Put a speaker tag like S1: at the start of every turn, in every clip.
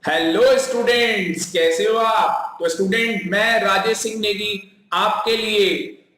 S1: Hello students, कैसे हो आप? तो स्टूडेंट, मैं राजेश सिंह नेगी आपके लिए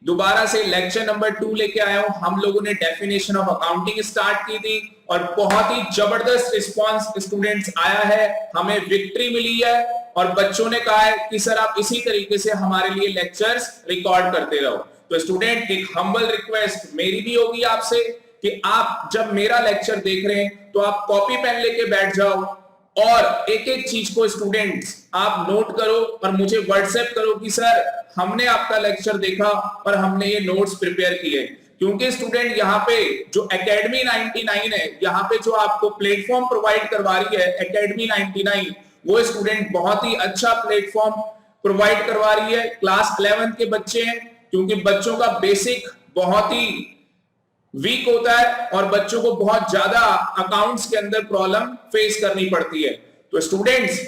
S1: दोबारा से लेक्चर नंबर 2 लेके आया हूं। हम लोगों ने डेफिनेशन ऑफ अकाउंटिंग स्टार्ट की थी और बहुत ही जबरदस्त रिस्पांस स्टूडेंट्स आया है, हमें विक्ट्री मिली है और बच्चों ने कहा है कि सर आप इसी तरीके से हमारे लिए लेक्चर्स रिकॉर्ड करते रहो। तो स्टूडेंट, एक हम्बल रिक्वेस्ट मेरी भी होगी आपसे कि आप जब मेरा लेक्चर देख रहे हैं तो आप कॉपी पेन लेके बैठ जाओ और एक एक चीज को स्टूडेंट्स आप नोट करो और मुझे व्हाट्सएप करो कि सर हमने आपका लेक्चर देखा और हमने ये नोट्स प्रिपेयर किए। क्योंकि स्टूडेंट यहाँ पे जो एकेडमी 99 है, यहाँ पे जो आपको प्लेटफॉर्म प्रोवाइड करवा रही है एकेडमी 99, वो स्टूडेंट बहुत ही अच्छा प्लेटफॉर्म प्रोवाइड करवा रही है। क्लास 11 के बच्चे हैं, क्योंकि बच्चों का बेसिक बहुत ही वीक होता है और बच्चों को बहुत ज्यादा अकाउंट्स के अंदर प्रॉब्लम फेस करनी पड़ती है। तो स्टूडेंट्स,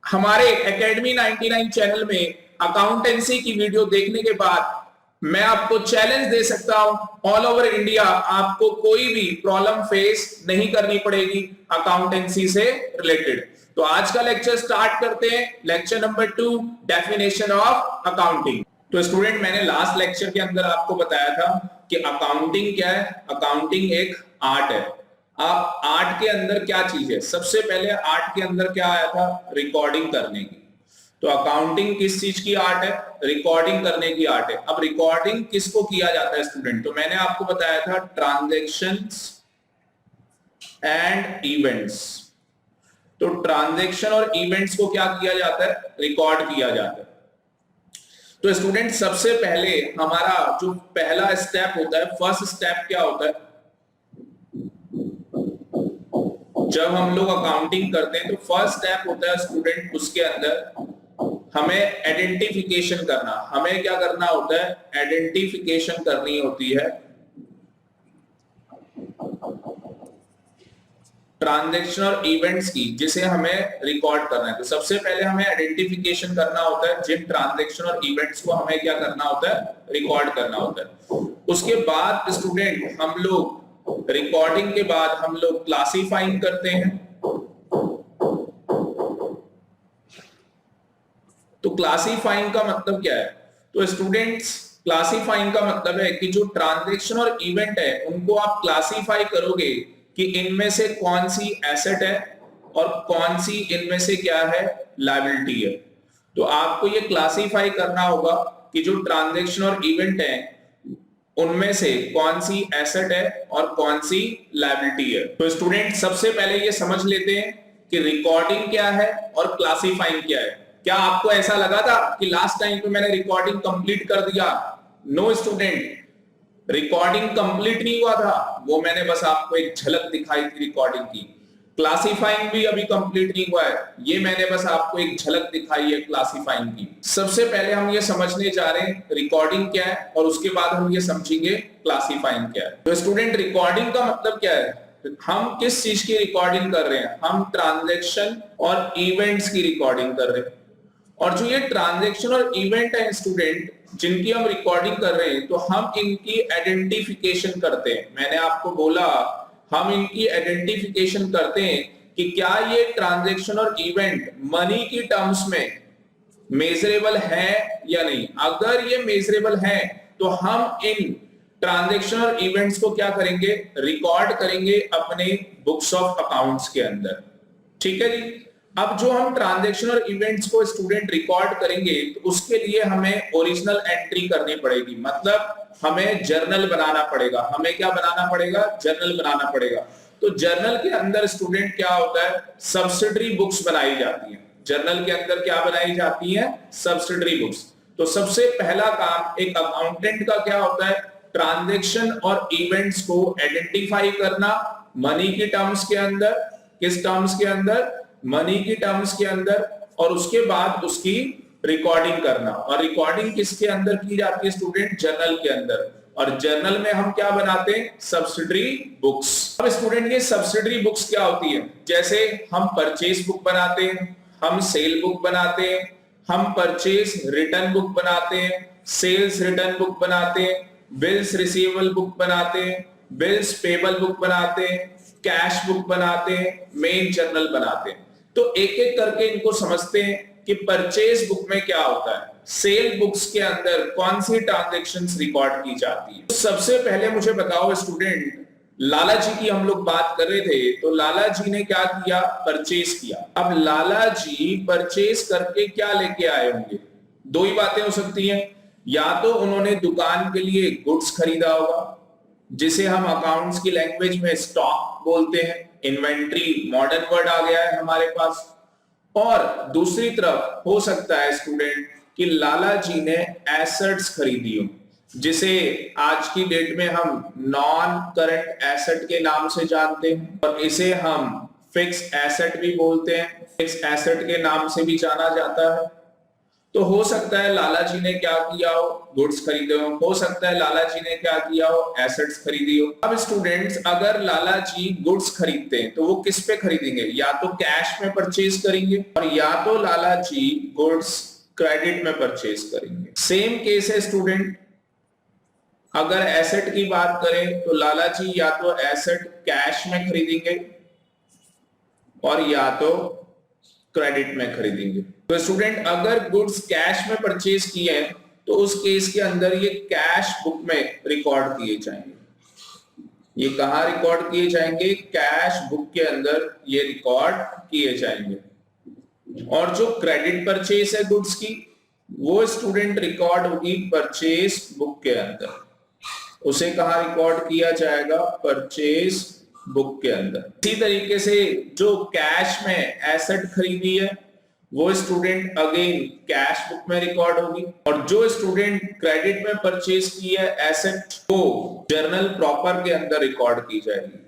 S1: हमारे एकेडमी 99 चैनल में अकाउंटेंसी की वीडियो देखने के बाद मैं आपको चैलेंज दे सकता हूं, ऑल ओवर इंडिया आपको कोई भी प्रॉब्लम फेस नहीं करनी पड़ेगी अकाउंटेंसी से रिलेटेड। तो आज का लेक्चर स्टार्ट करते हैं, lecture number 2, definition of accounting. तो स्टूडेंट, मैंने लास्ट लेक्चर के अंदर आपको बताया था कि अकाउंटिंग क्या है। अकाउंटिंग एक आर्ट है। आप आर्ट के अंदर क्या चीज है? सबसे पहले आर्ट के अंदर क्या आया था? रिकॉर्डिंग करने की। तो अकाउंटिंग किस चीज की आर्ट है? रिकॉर्डिंग करने की आर्ट है। अब रिकॉर्डिंग किसको किया जाता है स्टूडेंट? तो मैंने आपको बताया था ट्रांजैक्शंस एंड इवेंट्स। तो ट्रांजैक्शन और इवेंट्स को क्या किया जाता है? रिकॉर्ड किया जाता है। तो स्टूडेंट, सबसे पहले हमारा जो पहला स्टेप होता है, फर्स्ट स्टेप क्या होता है? जब हम लोग अकाउंटिंग करते हैं तो फर्स्ट स्टेप होता है स्टूडेंट, उसके अंदर हमें आइडेंटिफिकेशन करना। हमें क्या करना होता है? आइडेंटिफिकेशन करनी होती है ट्रांजैक्शन और इवेंट्स की, जिसे हमें रिकॉर्ड करना है। तो सबसे पहले हमें आइडेंटिफिकेशन करना होता है, जिन ट्रांजैक्शन और इवेंट्स को हमें क्या करना होता है? रिकॉर्ड करना होता है। उसके बाद स्टूडेंट, हम लोग रिकॉर्डिंग के बाद हम लोग क्लासीफाइंग करते हैं। तो क्लासीफाइंग का मतलब क्या है? तो स्टूडेंट्स, क्लासीफाइंग का मतलब है कि जो ट्रांजैक्शन और इवेंट है उनको आप क्लासीफाई करोगे कि इनमें से कौन सी एसेट है और कौन सी इनमें से क्या है? लायबिलिटी है। तो आपको ये क्लासीफाई करना होगा कि जो ट्रांजैक्शन और इवेंट है उनमें से कौन सी एसेट है और कौन सी लायबिलिटी है। तो स्टूडेंट, सबसे पहले ये समझ लेते हैं कि रिकॉर्डिंग क्या है और क्लासीफाइंग क्या है। क्या आपको ऐसा लगा था कि लास्ट टाइम पे मैंने रिकॉर्डिंग कंप्लीट कर दिया? नो स्टूडेंट, रिकॉर्डिंग कंप्लीट नहीं हुआ था, वो मैंने बस आपको एक झलक दिखाई थी रिकॉर्डिंग की। क्लासीफाइंग भी अभी कंप्लीट नहीं हुआ है, ये मैंने बस आपको एक झलक दिखाई है क्लासीफाइंग की। सबसे पहले हम ये समझने जा रहे हैं रिकॉर्डिंग क्या है और उसके बाद हम ये समझेंगे क्लासीफाइंग क्या है। तो स्टूडेंट, रिकॉर्डिंग का मतलब क्या है? हम किस चीज की रिकॉर्डिंग कर रहे हैं? हम ट्रांजैक्शन और इवेंट्स की रिकॉर्डिंग कर रहे हैं। और जो ये ट्रांजैक्शन और इवेंट है स्टूडेंट, जिनकी हम रिकॉर्डिंग कर रहे हैं, तो हम इनकी आइडेंटिफिकेशन करते हैं। मैंने आपको बोला हम इनकी आइडेंटिफिकेशन करते हैं कि क्या ये ट्रांजैक्शन और इवेंट मनी की टर्म्स में मेजरेबल है या नहीं। अगर ये मेजरेबल है तो हम इन ट्रांजैक्शन और इवेंट्स को क्या करेंगे? रिकॉर्ड करेंगे अपने बुक्स ऑफ अकाउंट्स के अंदर। ठीक है जी। अब जो हम ट्रांजैक्शन और इवेंट्स को स्टूडेंट रिकॉर्ड करेंगे तो उसके लिए हमें ओरिजिनल एंट्री करनी पड़ेगी, मतलब हमें जर्नल बनाना पड़ेगा। हमें क्या बनाना पड़ेगा? जर्नल बनाना पड़ेगा। तो जर्नल के अंदर स्टूडेंट क्या होता है? सब्सिडरी बुक्स बनाई जाती है। जर्नल के अंदर क्या बनाई जाती है? Subsidiary books. तो सबसे पहला काम एक अकाउंटेंट का क्या होता है? ट्रांजैक्शन और इवेंट्स को आइडेंटिफाई करना मनी की टर्म्स के अंदर। किस टर्म्स के अंदर? मनी की टर्म्स के अंदर। और उसके बाद उसकी रिकॉर्डिंग करना। और रिकॉर्डिंग किसके अंदर की जाती है स्टूडेंट? जर्नल के अंदर। और जर्नल में हम क्या बनाते हैं? Subsidiary books. अब स्टूडेंट, ये सब्सिडरी बुक्स क्या होती है? जैसे हम परचेज बुक बनाते हैं, हम सेल बुक बनाते हैं, हम परचेज रिटर्न बुक बनाते हैं, सेल्स रिटर्न बुक बनाते हैं, बिल्स रिसीवेबल बुक बनाते हैं, बिल्स पेबल बुक बनाते हैं, कैश बुक बनाते हैं, मेन जर्नल बनाते हैं। तो एक एक करके इनको समझते हैं कि परचेज बुक में क्या होता है, सेल बुक्स के अंदर कौन सी ट्रांजैक्शंस रिकॉर्ड की जाती है। तो सबसे पहले मुझे बताओ स्टूडेंट, लाला जी की हम लोग बात कर रहे थे, तो लाला जी ने क्या किया, परचेज किया। अब लाला जी परचेज करके क्या लेके आए होंगे, दो ही बातें हो सकती हैं, या तो उन्होंने दुकान के लिए गुड्स खरीदा होगा, जिसे हम अकाउंट्स की लैंग्वेज में स्टॉक बोलते हैं, इन्वेंट्री मॉडर्न वर्ड आ गया है हमारे पास। और दूसरी तरफ हो सकता है स्टूडेंट कि लाला जी ने एसेट्स खरीदी हो, जिसे आज की डेट में हम नॉन करंट एसेट के नाम से जानते हैं, और इसे हम फिक्स एसेट भी बोलते हैं, फिक्स एसेट के नाम से भी जाना जाता है। तो हो सकता है लाला जी ने क्या किया हो, गुड्स खरीदे हो सकता है लाला जी ने क्या किया हो, एसेट्स खरीदी हो। अब स्टूडेंट्स, अगर लाला जी गुड्स खरीदते हैं तो वो किस पे खरीदेंगे, या तो कैश में परचेज करेंगे, और या तो लाला जी गुड्स क्रेडिट में परचेज करेंगे। सेम केस है स्टूडेंट, अगर एसेट की बात करें तो लाला जी या तो एसेट कैश में खरीदेंगे और या तो क्रेडिट में खरीदेंगे। तो स्टूडेंट, अगर गुड्स कैश में परचेज किए हैं तो उस केस के अंदर ये कैश बुक में रिकॉर्ड किए जाएंगे। ये कहां रिकॉर्ड किए जाएंगे, कैश बुक के अंदर ये रिकॉर्ड किए जाएंगे। और जो क्रेडिट परचेज है गुड्स की, वो स्टूडेंट रिकॉर्ड होगी परचेज बुक के अंदर। उसे कहां रिकॉर्ड किया जाएगा, परचेज बुक के अंदर। इसी तरीके से जो कैश में एसेट खरीदी है वो स्टूडेंट अगेन कैश बुक में रिकॉर्ड होगी, और जो स्टूडेंट क्रेडिट में परचेज की है एसेट, वो जर्नल प्रॉपर के अंदर रिकॉर्ड की जाएगी,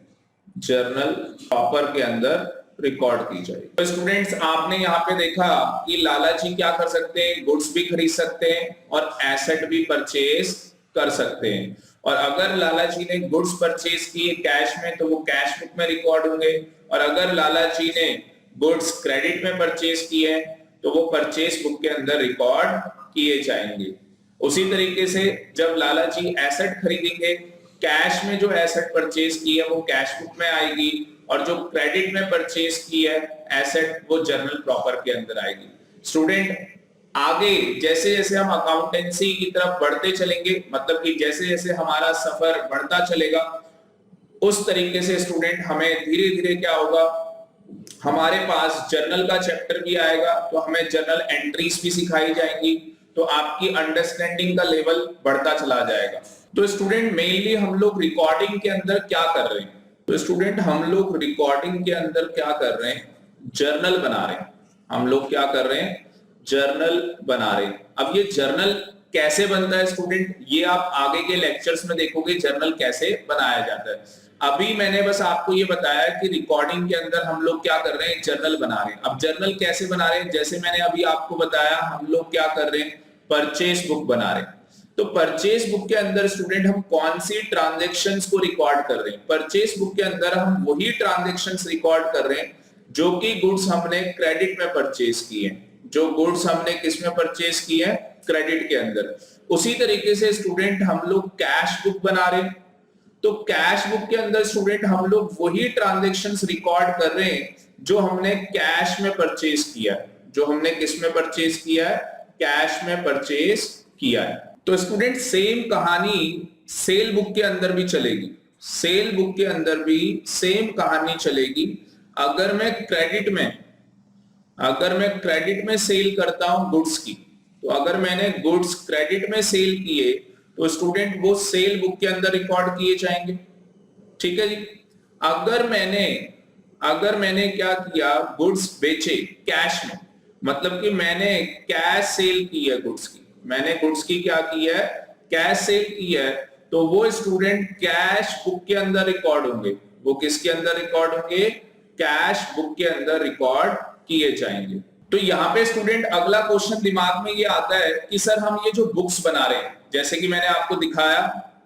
S1: जर्नल प्रॉपर के अंदर रिकॉर्ड की जाएगी। तो स्टूडेंट्स, आपने यहाँ पे देखा कि लाला जी क्या कर सकते हैं, गुड्स भी खरीद सकते हैं और एसेट भी परचेज कर सकते हैं। और अगर लाला जी ने गुड्स परचेज किए कैश में तो वो कैश बुक में रिकॉर्ड होंगे, और अगर लाला जी ने गुड्स क्रेडिट में परचेज किए तो वो परचेज बुक के अंदर रिकॉर्ड किए जाएंगे। उसी तरीके से जब लाला जी एसेट खरीदेंगे, कैश में जो एसेट परचेज की है वो कैश बुक में आएगी, और जो क्रेडिट में परचेज की है एसेट वो जर्नल प्रॉपर के अंदर आएगी। स्टूडेंट, आगे जैसे जैसे हम अकाउंटेंसी की तरफ बढ़ते चलेंगे, मतलब कि जैसे जैसे हमारा सफर बढ़ता चलेगा, उस तरीके से स्टूडेंट हमें धीरे धीरे क्या होगा, हमारे पास जर्नल का चैप्टर भी आएगा, तो हमें जर्नल एंट्रीज भी सिखाई जाएंगी, तो आपकी अंडरस्टैंडिंग का लेवल बढ़ता चला जाएगा। तो स्टूडेंट, मेनली हम लोग रिकॉर्डिंग के अंदर क्या कर रहे हैं, तो स्टूडेंट हम लोग रिकॉर्डिंग के अंदर क्या कर रहे हैं, जर्नल बना रहे हैं। हम लोग क्या कर रहे हैं, जर्नल बना रहे हैं। अब ये जर्नल कैसे बनता है स्टूडेंट, ये आप आगे के लेक्चर्स में देखोगे जर्नल कैसे बनाया जाता है। अभी मैंने बस आपको ये बताया कि रिकॉर्डिंग के अंदर हम लोग क्या कर रहे हैं, जर्नल बना रहे हैं। अब जर्नल कैसे बना रहे हैं, जैसे मैंने अभी आपको बताया, हम लोग क्या कर रहे हैं, परचेज बुक बना रहे हैं। तो परचेज बुक के अंदर स्टूडेंट हम कौन सी ट्रांजैक्शंस को रिकॉर्ड कर रहे हैं, परचेज बुक के अंदर हम वही ट्रांजैक्शंस रिकॉर्ड कर रहे हैं जो कि गुड्स हमने क्रेडिट में परचेज किए हैं, जो गुड्स हमने किस में परचेज किए हैं, क्रेडिट के अंदर। उसी तरीके से स्टूडेंट हम लोग कैश बुक बना रहे हैं, तो कैश बुक के अंदर स्टूडेंट हम लोग वही ट्रांजैक्शंस रिकॉर्ड कर रहे हैं जो हमने कैश में परचेज किया है, जो हमने किस में परचेज किया है, कैश में परचेज किया है। तो स्टूडेंट, सेम कहानी सेल बुक के अंदर भी चलेगी, सेल बुक के अंदर भी सेम कहानी चलेगी। अगर मैं क्रेडिट में सेल करता हूं गुड्स की, तो अगर मैंने गुड्स क्रेडिट में सेल किए तो स्टूडेंट वो सेल बुक के अंदर रिकॉर्ड किए जाएंगे। ठीक है जी। अगर मैंने क्या किया, गुड्स बेचे कैश में, मतलब कि मैंने कैश सेल की है गुड्स की, मैंने गुड्स की क्या की है, कैश सेल की है, तो वो स्टूडेंट कैश बुक के अंदर रिकॉर्ड होंगे। वो किसके अंदर रिकॉर्ड होंगे, कैश बुक के अंदर रिकॉर्ड किए जाएंगे। तो यहाँ पे स्टूडेंट अगला क्वेश्चन दिमाग में ये आता है कि सर हम ये जो बुक्स बना रहे हैं, जैसे कि मैंने आपको दिखाया,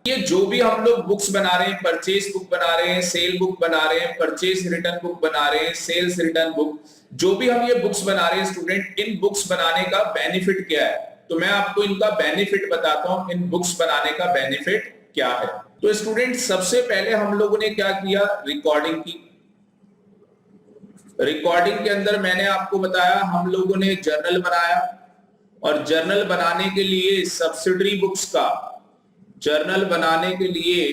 S1: ये जो भी हम लोग बुक्स बना रहे हैं, परचेज बुक बना रहे हैं, सेल बुक बना रहे हैं, परचेज रिटर्न बुक बना रहे हैं, सेल्स रिटर्न बुक, जो भी हम ये बुक्स बना रहे हैं स्टूडेंट, इन बुक्स बनाने का बेनिफिट क्या है, तो मैं आपको इनका बेनिफिट बताता हूं, इन बुक्स बनाने का बेनिफिट क्या है। तो स्टूडेंट, सबसे पहले हम लोगों ने क्या किया, रिकॉर्डिंग की। रिकॉर्डिंग के अंदर मैंने आपको बताया हम लोगों ने जर्नल बनाया, और जर्नल बनाने के लिए सब्सिडरी बुक्स का जर्नल बनाने के लिए,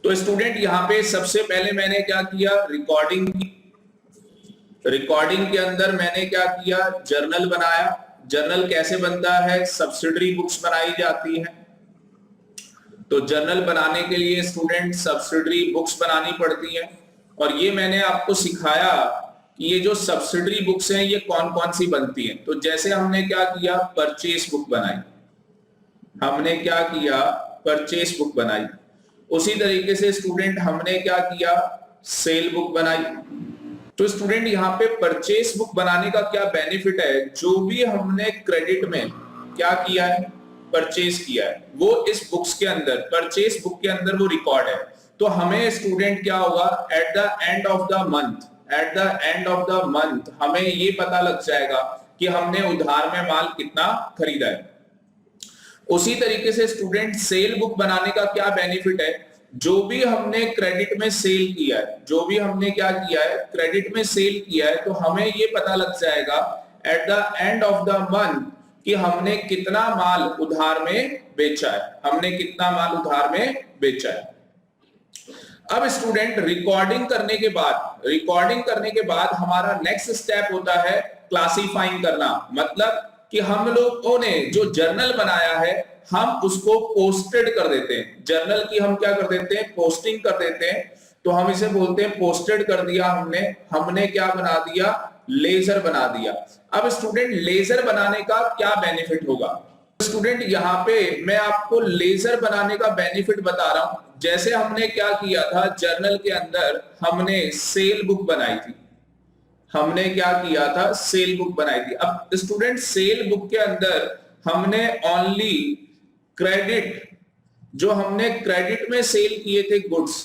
S1: तो स्टूडेंट यहाँ पे सबसे पहले मैंने क्या किया, रिकॉर्डिंग की। रिकॉर्डिंग के अंदर मैंने क्या किया, जर्नल बनाया। जर्नल कैसे बनता है, सब्सिडरी बुक्स बनाई जाती हैं। तो जर्नल बनाने के लिए स्टूडेंट सब्सिडरी बुक्स बनानी पड़ती हैं, और ये मैंने आपको सिखाया कि ये जो सब्सिडरी बुक्स हैं ये कौन कौन सी बनती हैं। तो जैसे हमने क्या किया, परचेस बुक बनाई, हमने क्या किया, परचेस बुक बनाई। उसी तरीके से स्टूडेंट हमने क्या किया, सेल बुक बनाई। तो स्टूडेंट यहाँ पे परचेस बुक बनाने का क्या बेनिफिट है, जो भी हमने क्रेडिट में क्या किया है, परचेस किया है, वो इस बुक्स के अंदर, परचेस बुक के अंदर वो रिकॉर्ड है। तो हमें स्टूडेंट क्या होगा, at the end of the month, at the end of the month हमें ये पता लग जाएगा कि हमने उधार में माल कितना खरीदा है। उसी तरीके से स्टूडेंट सेल बुक बनाने का क्या बेनिफिट है, जो भी हमने क्रेडिट में सेल किया है, जो भी हमने क्या किया है, क्रेडिट में सेल किया है, तो हमें ये पता लग जाएगा at the end of the month कि हमने कितना माल उधार में बेचा है, हमने कितना माल उधार में बेचा है। अब स्टूडेंट रिकॉर्डिंग करने के बाद, रिकॉर्डिंग करने के बाद हमारा नेक्स्ट स्टेप होता है क्लासीफाइंग करना। मतलब कि हम लोगों ने जो जर्नल बनाया है हम उसको पोस्टेड कर देते हैं। जर्नल की हम क्या कर देते हैं, पोस्टिंग कर देते हैं। तो हम इसे बोलते हैं पोस्टेड कर दिया हमने। हमने क्या बना दिया, लेजर बना दिया। अब स्टूडेंट लेजर बनाने का क्या बेनिफिट होगा, स्टूडेंट यहाँ पे मैं आपको लेजर बनाने का बेनिफिट बता रहा हूं। जैसे हमने क्या किया था, जर्नल के अंदर हमने सेल बुक बनाई थी, हमने क्या किया था, सेल बुक बनाई थी। अब स्टूडेंट सेल बुक के अंदर हमने ओनली क्रेडिट, जो हमने क्रेडिट में सेल किए थे गुड्स,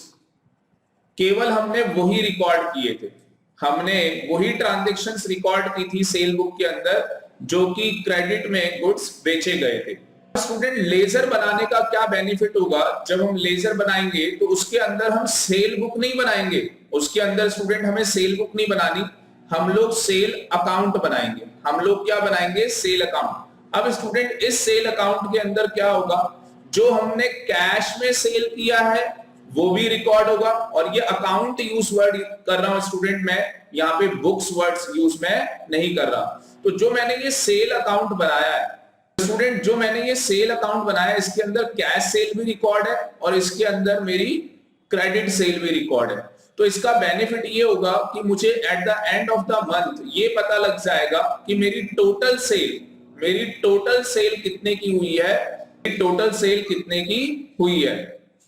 S1: केवल हमने वही रिकॉर्ड किए थे। हमने वही ट्रांजैक्शंस रिकॉर्ड की थी सेल बुक के अंदर जो कि क्रेडिट में गुड्स बेचे गए थे। स्टूडेंट लेजर बनाने का क्या बेनिफिट होगा, जब हम लेजर बनाएंगे तो उसके अंदर हम सेल बुक नहीं बनाएंगे, उसके अंदर स्टूडेंट हमें सेल बुक नहीं बनानी, हम लोग सेल अकाउंट बनाएंगे। हम लोग क्या बनाएंगे, सेल अकाउंट। अब स्टूडेंट इस सेल अकाउंट के अंदर क्या होगा, जो हमने कैश में सेल किया है वो भी रिकॉर्ड होगा। और ये अकाउंट यूज वर्ड कर रहा हूं स्टूडेंट, मैं यहाँ पे बुक्स वर्ड्स यूज मैं नहीं कर रहा। तो जो मैंने ये सेल अकाउंट बनाया है स्टूडेंट, जो मैंने ये सेल अकाउंट बनाया है, इसके अंदर कैश सेल भी रिकॉर्ड है और इसके अंदर मेरी क्रेडिट सेल भी रिकॉर्ड है। तो इसका बेनिफिट ये होगा कि मुझे at the end of the month ये पता लग जाएगा कि मेरी टोटल सेल कितने की हुई है, टोटल सेल कितने की हुई है।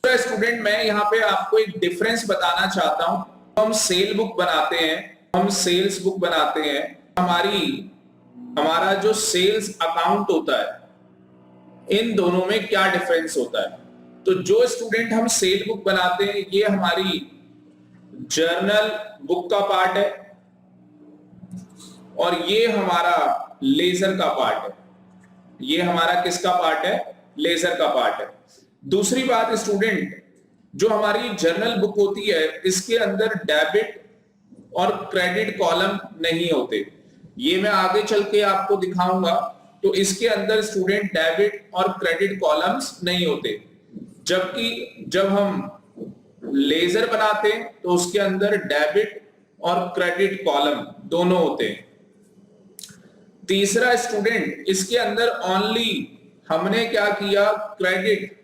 S1: तो स्टूडेंट मैं यहाँ पे आपको एक डिफरेंस बताना चाहता हूं। हम सेल बुक बनाते हैं, हम सेल्स बुक बनाते हैं, हमारा जो सेल्स अकाउंट होता है, इन दोनों में क्या डिफरेंस होता है। तो जो स्टूडेंट हम सेल बुक बनाते हैं ये हमारी जर्नल बुक का पार्ट है और ये हमारा लेजर का पार्ट है। ये हमारा किसका पार्ट है, लेजर का पार्ट है। दूसरी बात स्टूडेंट, जो हमारी जर्नल बुक होती है इसके अंदर डेबिट और क्रेडिट कॉलम नहीं होते, ये मैं आगे चल के आपको दिखाऊंगा। तो इसके अंदर स्टूडेंट डेबिट और क्रेडिट कॉलम्स नहीं होते, जबकि जब हम लेजर बनाते हैं तो उसके अंदर डेबिट और क्रेडिट कॉलम दोनों होते हैं। तीसरा स्टूडेंट, इसके अंदर ओनली हमने क्या किया, क्रेडिट,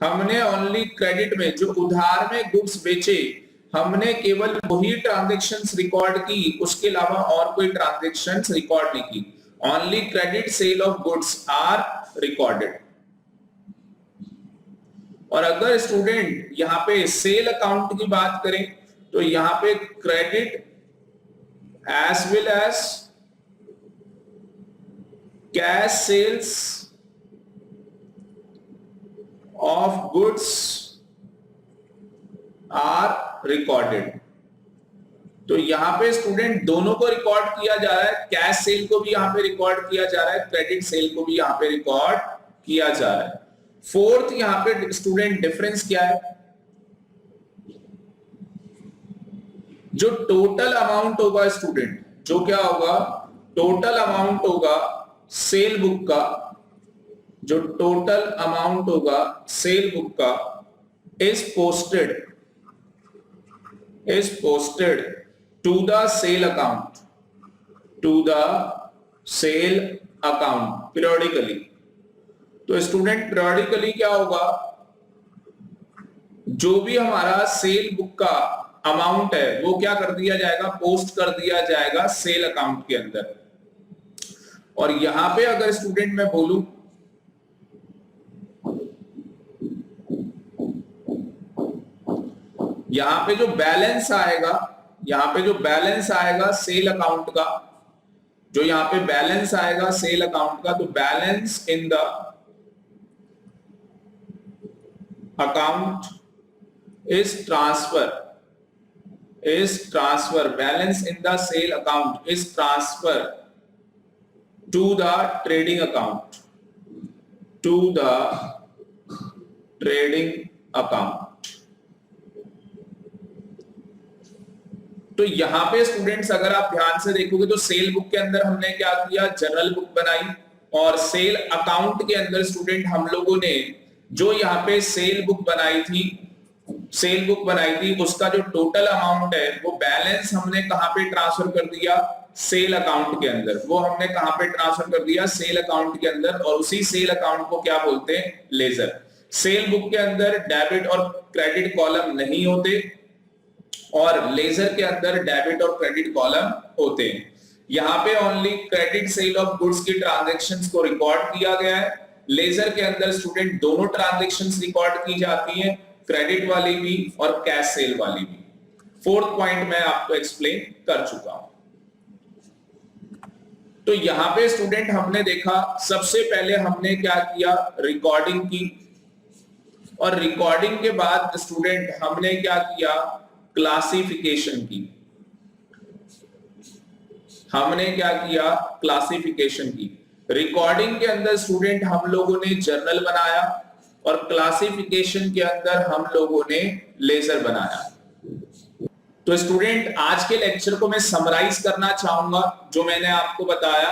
S1: हमने ओनली क्रेडिट में जो उधार में गुड्स बेचे हमने केवल वही ट्रांजैक्शंस रिकॉर्ड की, उसके अलावा और कोई ट्रांजैक्शंस रिकॉर्ड नहीं की। Only credit sale of goods are recorded. और अगर स्टूडेंट यहाँ पे सेल अकाउंट की बात करें तो यहाँ पे credit as well as cash sales of goods are recorded. तो यहां पे स्टूडेंट दोनों को रिकॉर्ड किया जा रहा है, कैश सेल को भी यहां पे रिकॉर्ड किया जा रहा है, क्रेडिट सेल को भी यहां पे रिकॉर्ड किया जा रहा है। फोर्थ यहां पे स्टूडेंट डिफरेंस क्या है, जो टोटल अमाउंट होगा स्टूडेंट, जो क्या होगा, टोटल अमाउंट होगा सेल बुक का, जो टोटल अमाउंट होगा सेल बुक का is posted to the sale account, to the sale account periodically. तो स्टूडेंट पीरियोडिकली क्या होगा, जो भी हमारा सेल बुक का अमाउंट है वो क्या कर दिया जाएगा, पोस्ट कर दिया जाएगा सेल अकाउंट के अंदर। और यहां पे अगर स्टूडेंट मैं बोलूं, यहां पे जो बैलेंस आएगा, यहां पे जो बैलेंस आएगा सेल अकाउंट का, जो यहां पे बैलेंस आएगा सेल अकाउंट का, तो balance in the account is transfer, balance in the sale account is transfer to the trading account, to the trading account। तो यहां पे स्टूडेंट्स अगर आप ध्यान से देखोगे तो सेल बुक के अंदर हमने क्या किया, जनरल बुक बनाई, और सेल अकाउंट के अंदर स्टूडेंट हम लोगों ने जो यहाँ पे सेल बुक बनाई थी उसका जो टोटल अमाउंट है वो बैलेंस हमने कहां पे ट्रांसफर कर दिया, सेल अकाउंट के अंदर। वो हमने कहां पे ट्रांसफर कर दिया, सेल अकाउंट के अंदर। और उसी सेल अकाउंट को क्या बोलते हैं, लेजर। सेल बुक के अंदर डेबिट और क्रेडिट कॉलम नहीं होते, और लेजर के अंदर डेबिट और क्रेडिट कॉलम होते हैं। यहाँ पे only credit sale of goods की ट्रांजैक्शंस को रिकॉर्ड किया गया है। लेजर के अंदर स्टूडेंट दोनों ट्रांजैक्शंस रिकॉर्ड की जाती हैं, क्रेडिट वाली भी और कैश सेल वाली भी। फोर्थ पॉइंट मैं आपको एक्सप्लेन कर चुका हूं। तो यहां पे स्टूडेंट हमने देखा, सबसे पहले हमने क्या किया, रिकॉर्डिंग की, और रिकॉर्डिंग के बाद स्टूडेंट हमने क्या किया, क्लासिफिकेशन की। हमने क्या किया, क्लासिफिकेशन की। रिकॉर्डिंग के अंदर स्टूडेंट हम लोगों ने जर्नल बनाया, और क्लासिफिकेशन के अंदर हम लोगों ने लेजर बनाया। तो स्टूडेंट आज के लेक्चर को मैं समराइज करना चाहूंगा। जो मैंने आपको बताया,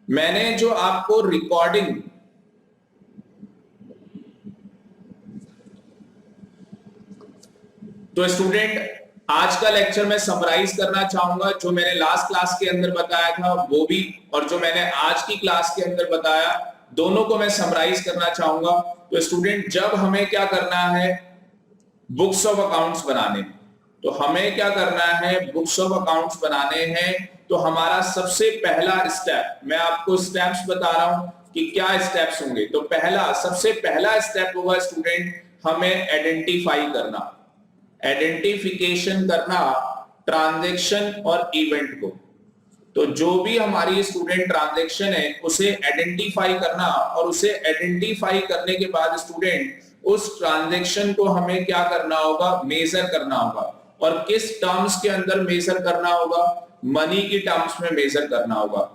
S1: मैंने जो आपको रिकॉर्डिंग, तो स्टूडेंट आज का लेक्चर मैं समराइज करना चाहूंगा। जो मैंने लास्ट क्लास के अंदर बताया था वो भी, और जो मैंने आज की क्लास के अंदर बताया, दोनों को मैं समराइज करना चाहूंगा। तो स्टूडेंट जब हमें क्या करना है, बुक्स ऑफ अकाउंट्स बनाने, तो हमें क्या करना है, बुक्स ऑफ अकाउंट्स बनाने हैं, तो हमारा सबसे पहला स्टेप, मैं आपको स्टेप्स बता रहा हूं कि क्या स्टेप्स होंगे। तो सबसे पहला स्टेप होगा स्टूडेंट, हमें आइडेंटिफाई करना, आइडेंटिफिकेशन करना ट्रांजैक्शन और इवेंट को। तो जो भी हमारी स्टूडेंट ट्रांजैक्शन है उसे आइडेंटिफाई करना, और उसे आइडेंटिफाई करने के बाद स्टूडेंट उस ट्रांजैक्शन को हमें क्या करना होगा, मेजर करना होगा। और किस टर्म्स के अंदर मेजर करना होगा, मनी की टर्म्स में मेजर करना होगा।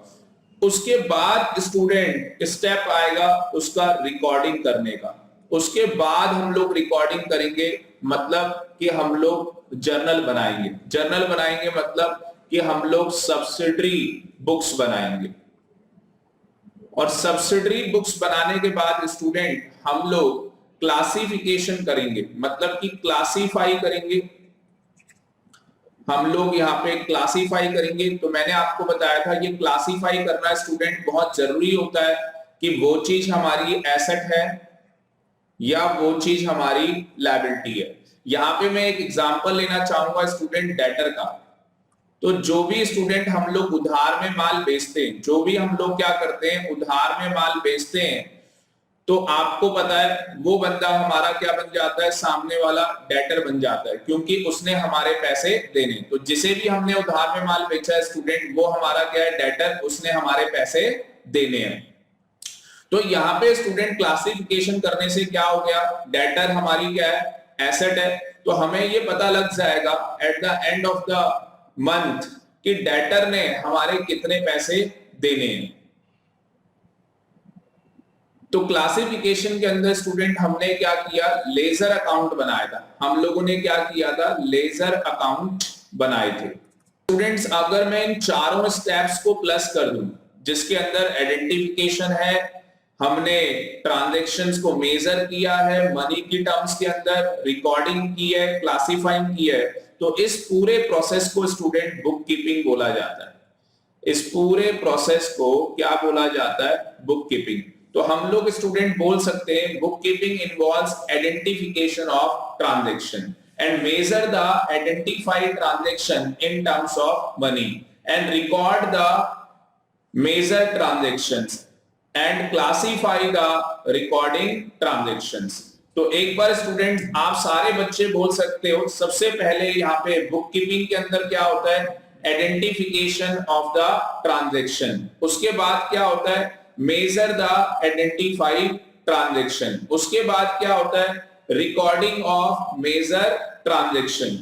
S1: उसके बाद स्टूडेंट स्टेप आएगा उसका रिकॉर्डिंग करने का। उसके बाद हम लोग रिकॉर्डिंग करेंगे, मतलब कि हम लोग जर्नल बनाएंगे मतलब कि हम लोग सब्सिडरी बुक्स बनाएंगे। और सब्सिडरी बुक्स बनाने के बाद स्टूडेंट हम लोग क्लासिफिकेशन करेंगे, मतलब कि क्लासिफाई करेंगे। हम लोग यहाँ पे क्लासिफाई करेंगे। तो मैंने आपको बताया था ये क्लासिफाई करना स्टूडेंट बहुत जरूरी होता है कि वो चीज हमारी एसेट है या वो चीज हमारी लायबिलिटी है। यहाँ पे मैं एक एग्जांपल लेना चाहूंगा स्टूडेंट, डेटर का। तो जो भी स्टूडेंट हम लोग उधार में माल बेचते हैं, जो भी हम लोग क्या करते हैं, उधार में माल बेचते हैं, तो आपको पता है वो बंदा हमारा क्या बन जाता है, सामने वाला डेटर बन जाता है, क्योंकि उसने हमारे पैसे देने। तो जिसे भी हमने उधार में माल बेचा है स्टूडेंट, वो हमारा क्या है, डेटर, उसने हमारे पैसे देने हैं। तो यहाँ पे स्टूडेंट क्लासिफिकेशन करने से क्या हो गया, डेटर हमारी क्या है, एसेट है। तो हमें ये पता लग जाएगा at the end of the month कि डेटर ने हमारे कितने पैसे देने हैं। तो क्लासिफिकेशन के अंदर स्टूडेंट हमने क्या किया, लेजर अकाउंट बनाया था। हम लोगों ने क्या किया था, लेजर अकाउंट बनाए थे। स्टूडेंट्स, अगर मैं इन चारों स्टेप्स को प्लस कर दूं, जिसके अंदर आइडेंटिफिकेशन है, हमने ट्रांजैक्शंस को मेजर किया है, मनी की टर्म्स के अंदर रिकॉर्डिंग की है, क्लासिफाइंग की है, तो इस पूरे प्रोसेस को स्टूडेंट बुक कीपिंग बोला जाता है। इस पूरे प्रोसेस को क्या बोला जाता है? Book keeping. तो हम लोग स्टूडेंट बोल सकते हैं book keeping involves identification of transaction and measure the identified transaction in terms of money and record the measured transactions and classify the recording transactions। तो एक बार स्टूडेंट आप सारे बच्चे बोल सकते हो, सबसे पहले यहाँ पे बुक कीपिंग के अंदर क्या होता है? Identification of the transaction. उसके बाद क्या होता है? Measure the identified transaction. उसके बाद क्या होता है? Recording of measure transaction.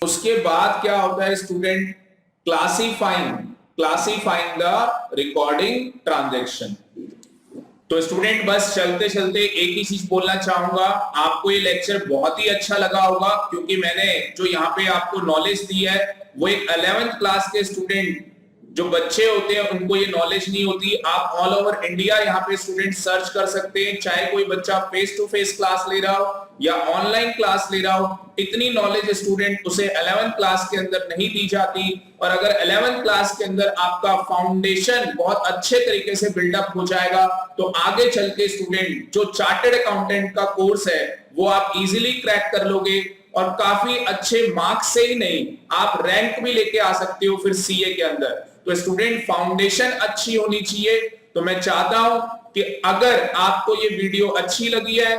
S1: उसके बाद क्या होता है student? Classifying the recording transaction. तो स्टूडेंट बस चलते चलते एक ही चीज बोलना चाहूंगा, आपको ये लेक्चर बहुत ही अच्छा लगा होगा, क्योंकि मैंने जो यहाँ पे आपको नॉलेज दी है वो एक 11th क्लास के स्टूडेंट जो बच्चे होते हैं उनको ये नॉलेज नहीं होती। आप ऑल ओवर इंडिया यहाँ पे स्टूडेंट सर्च कर सकते हैं, चाहे कोई बच्चा फेस टू फेस क्लास ले रहा हो या ऑनलाइन क्लास ले रहा हो, इतनी नॉलेज स्टूडेंट उसे 11th क्लास के अंदर नहीं दी जाती। और अगर 11th क्लास के अंदर आपका फाउंडेशन बहुत अच्छे तरीके से बिल्डअप हो जाएगा तो आगे चल के स्टूडेंट जो चार्टर्ड अकाउंटेंट का कोर्स है वो आप इजीली क्रैक कर लोगे और काफी अच्छे मार्क्स से ही नहीं, आप रैंक भी लेके आ सकते हो फिर सीए के अंदर। तो स्टूडेंट फाउंडेशन अच्छी होनी चाहिए। तो मैं चाहता हूं कि अगर आपको ये वीडियो अच्छी लगी है,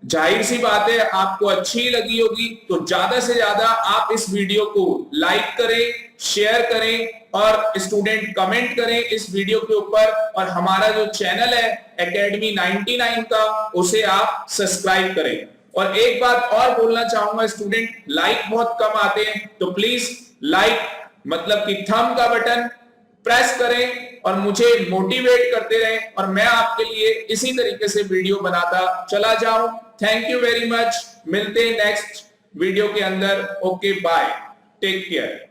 S1: जाहिर सी बात है आपको अच्छी लगी होगी, तो ज्यादा से ज्यादा आप इस वीडियो को लाइक करें, शेयर करें और स्टूडेंट कमेंट करें इस वीडियो के ऊपर। और हमारा जो चैनल है एकेडमी 99 का, उसे आप सब्सक्राइब करें। और एक बात और बोलना चाहूंगा स्टूडेंट, लाइक बहुत कम आते हैं, तो प्लीज लाइक मतलब कि थंब का बटन प्रेस करें और मुझे मोटिवेट करते रहें और मैं आपके लिए इसी तरीके से वीडियो बनाता चला जाऊं। Thank you very much. मिलते हैं नेक्स्ट वीडियो के अंदर। Okay, bye, take care.